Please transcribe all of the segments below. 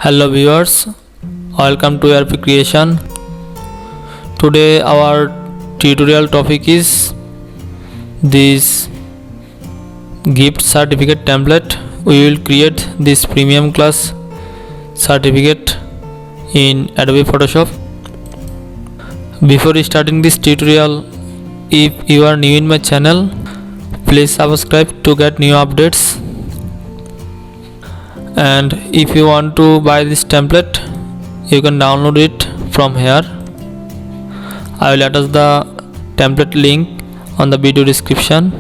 Hello viewers, welcome to ARP Creation. Today our tutorial topic is this gift certificate template. We will create this premium class certificate in Adobe Photoshop. Before starting this tutorial, if you are new in my channel, please subscribe to get new updates. And if you want to buy this template, you can download it from here. I will attach the template link on the video description.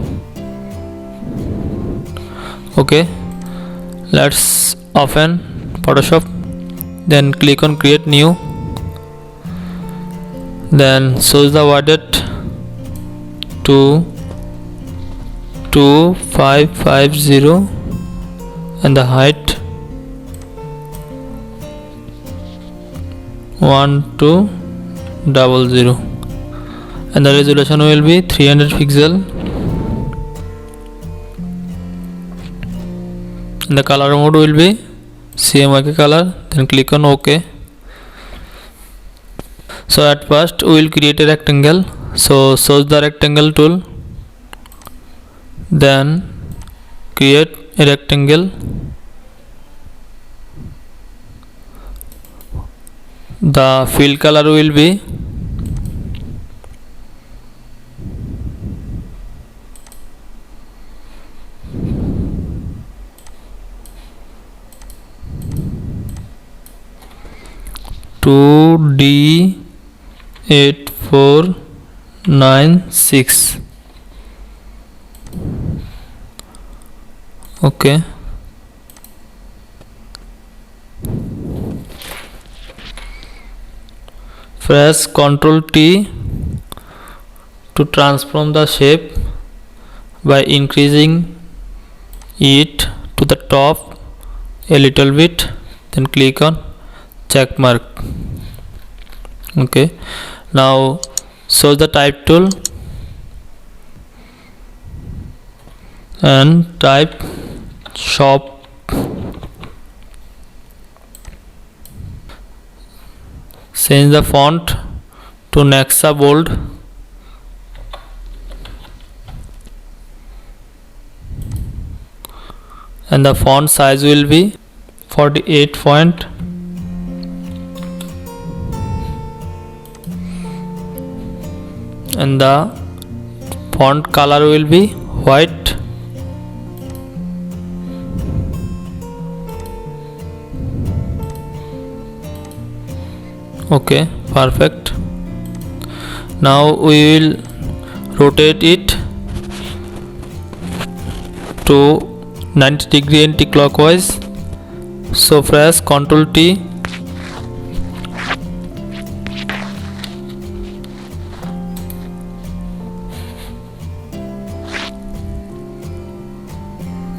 Okay, let's open Photoshop, then click on create new, then choose the widget to 2550 and the height 1200 and the resolution will be 300 pixel and the color mode will be CMYK color. Then click on OK. So at first we will create a rectangle, so choose the rectangle tool, then create a rectangle. The fill color will be $2D8496. Okay. Press Ctrl T to transform the shape by increasing it to the top a little bit, then click on check mark. Okay, now choose the type tool and type shop. Change the font to Nexa bold and the font size will be 48 point and the font color will be white. Okay, perfect. Now we will rotate it to 90 degree anti-clockwise. So press Ctrl T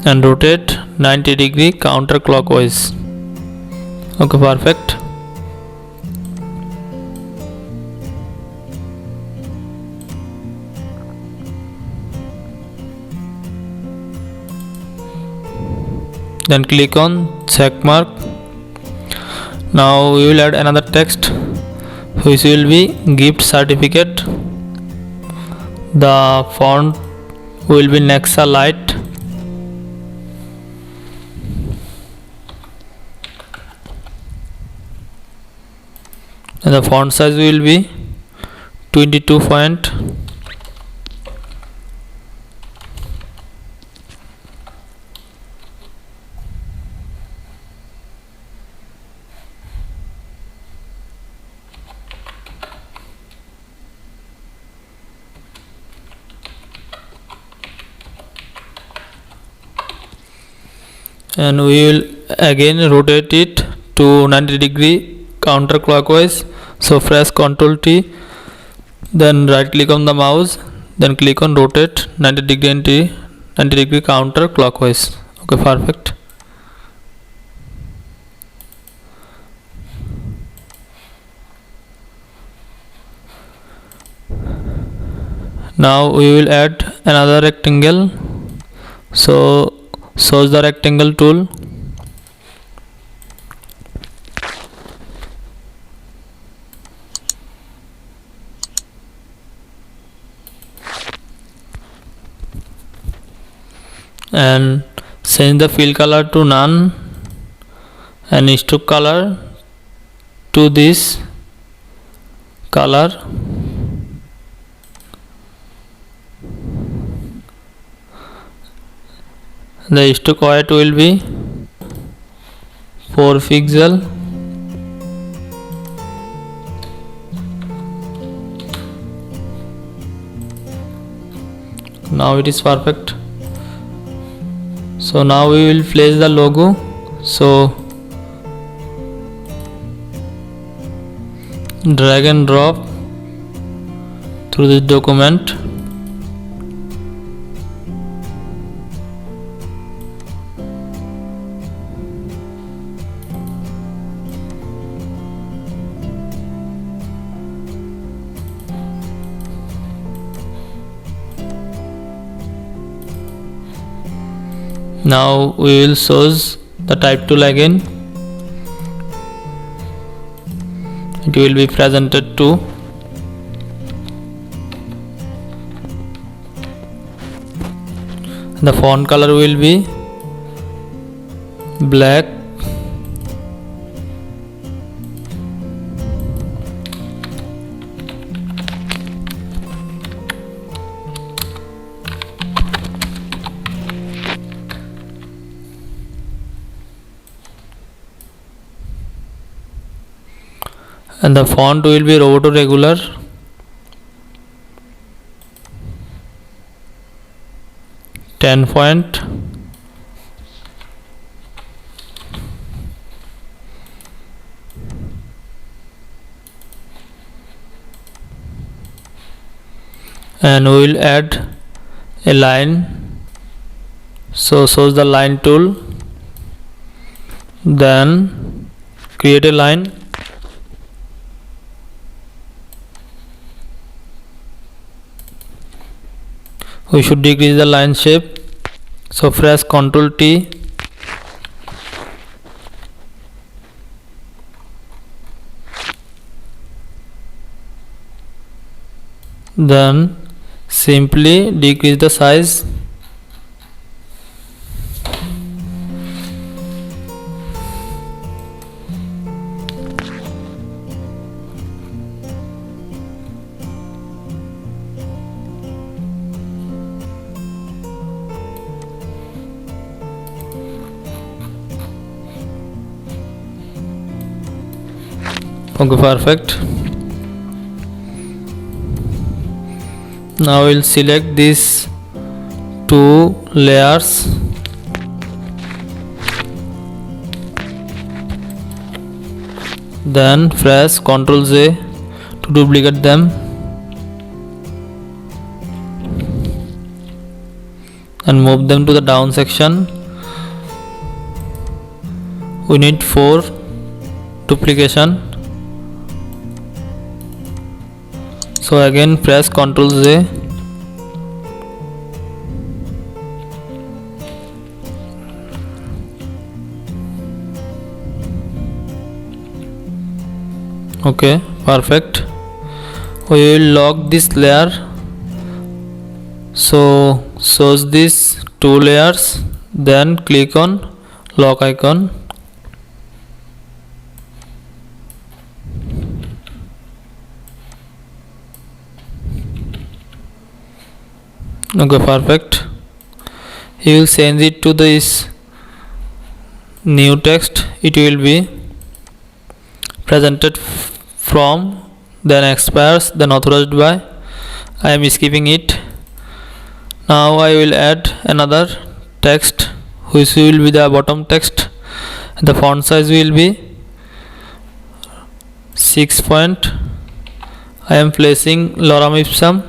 and rotate 90 degree counterclockwise. Okay, perfect. Then click on check mark. Now we will add another text which will be gift certificate. The font will be Nexa Light and the font size will be 22 point. And we will again rotate it to 90 degree counterclockwise. So press Ctrl T, then right click on the mouse, then click on rotate 90 degree counterclockwise. Okay, perfect. Now we will add another rectangle. So choose the rectangle tool, and change the fill color to none and stroke color to this color. The stroke weight will be 4 pixel. Now it is perfect. So now we will place the logo. So drag and drop through this document. Now we will choose the type tool again. It will be presented to. The font color will be black. And the font will be Roboto regular. .10 and we will add a line. So choose the line tool, then create a line. We should decrease the line shape. So press Ctrl T. Then simply decrease the size. Okay, perfect. Now we'll select these two layers. Then press Ctrl J to duplicate them. And move them to the down section. We need 4 duplication. So again press Ctrl J. Okay, perfect. We will lock this layer. So choose these 2 layers, then click on lock icon. Okay, perfect. You will change it to this new text. It will be presented from, then expires, then authorized by. I am skipping it. Now I will add another text which will be the bottom text. The font size will be 6 point. I am placing lorem ipsum.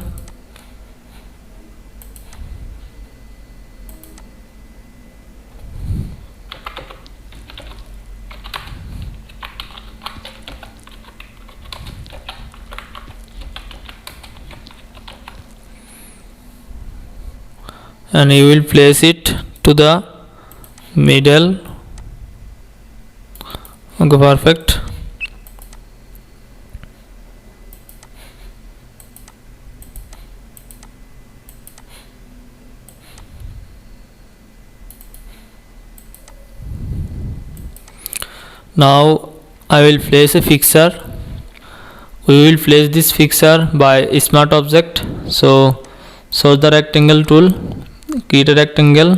And you will place it to the middle. Okay, perfect. Now I will place a fixture. We will place this fixture by smart object. So choose the rectangle tool, create a rectangle,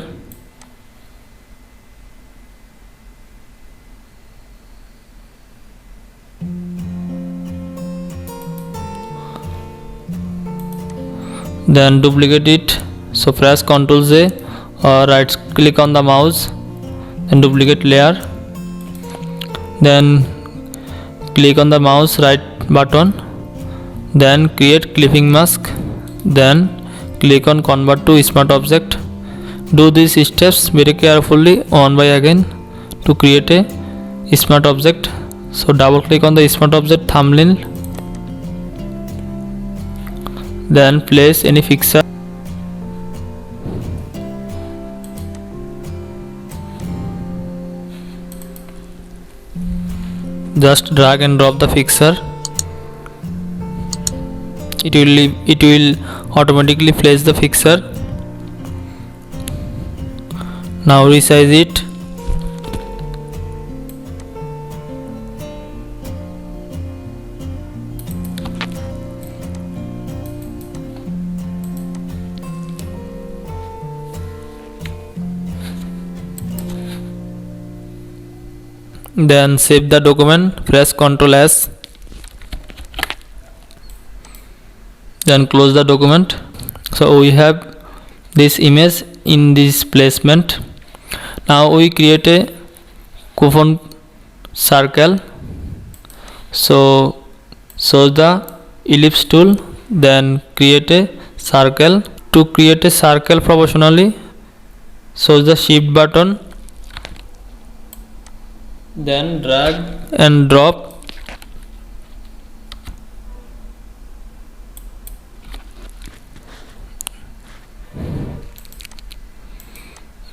then duplicate it. So press Ctrl J or right click on the mouse, then duplicate layer, then click on the mouse right button, then create clipping mask, then click on convert to smart object. Do these steps very carefully one by again to create a smart object. So double click on the smart object thumbnail, then place any fixture. Just drag and drop the fixture. It will automatically place the fixture. Now resize it. Then save the document, press Ctrl S, then close the document. So we have this image in this placement. Now we create a coupon circle. So choose the ellipse tool, then create a circle. To create a circle proportionally, choose the shift button, then drag and drop.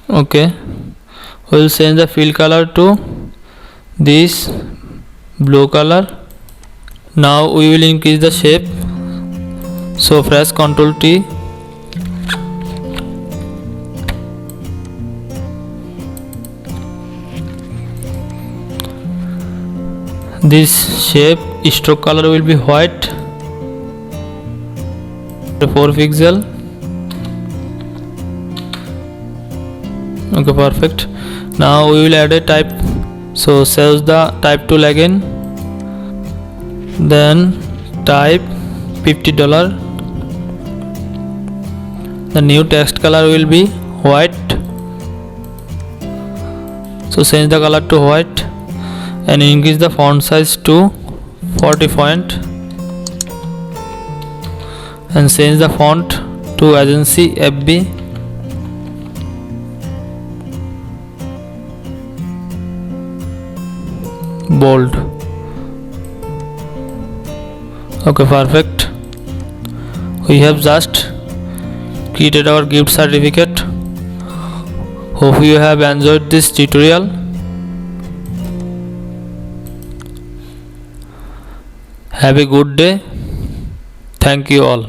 Okay, we will change the fill color to this blue color. Now we will increase the shape. So press Ctrl T. This shape stroke color will be white, 4 pixel. Okay, perfect. Now we will add a type. So choose the type tool again, then type $50. The new text color will be white. So change the color to white and increase the font size to 40 point and change the font to Agency FB. Bold. Okay, perfect. We have just created our gift certificate. Hope you have enjoyed this tutorial. Have a good day. Thank you all.